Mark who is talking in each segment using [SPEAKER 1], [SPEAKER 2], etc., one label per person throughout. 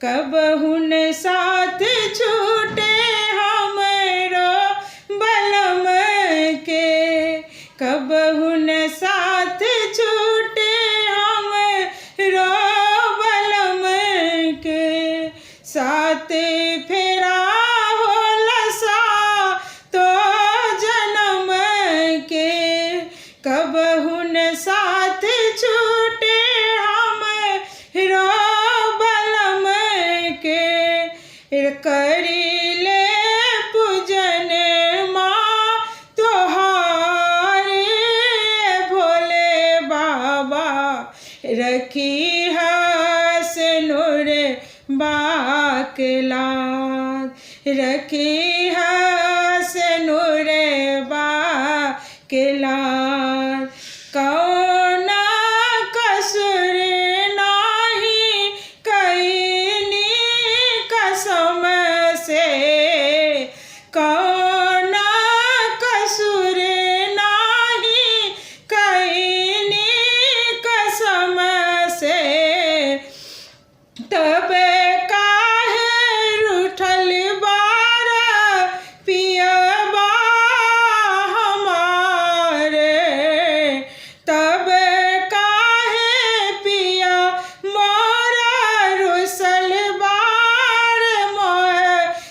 [SPEAKER 1] कबहु न साथ छूटे हमरो बलम के, कबहु न साथ छूटे हमरो बलम के। साथ फेरा होला सातो जन्म के, कबहु न साथ छूटे हमरो बलम के। करीले पूजन माँ तोहारे भोले बाबा, रखी हसनुर बाके लाज, रखी हसनुर बाके लाज। कौना कसुर नाही कईनी कसम से, कौना कसुर नाही कईनी कसम से। तब काहे रूठल बारा पियबा हमारे, तब काहे पिया मोरा रुसल बार मोह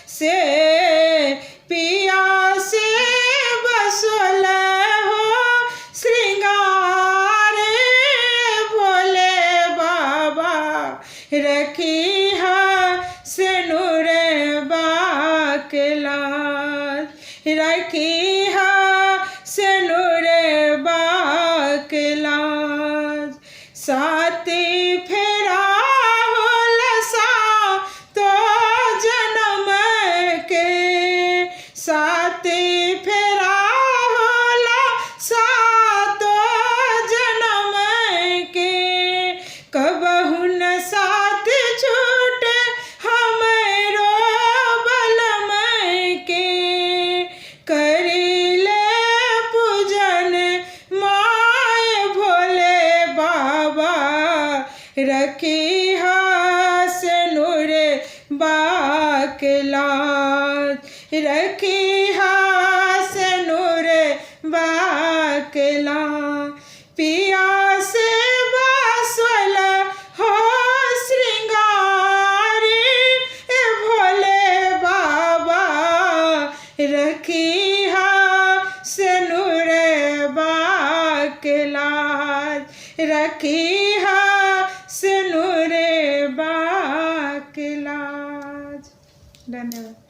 [SPEAKER 1] से। पिया से बसल हो श्रृंगार भोले बाबा, रखी हसनुर बाके लाज, रखी हसनुर बाके लाज। साथी फेरा होला सातो जन्म के, साथी फेरा होला सातो जन्म के। कबहु न साथ छूटे हमरो बलम के, करीले पूजन माय भोले बाबा, रखी हसनुर बाके लाज, रखी हसनुर बाके लाज। पिया से बसल हो श्रृंगारी भोले बाबा, रखी हसनुर बाके लाज, रखी हसनुर बाके लाज। धन्यवाद।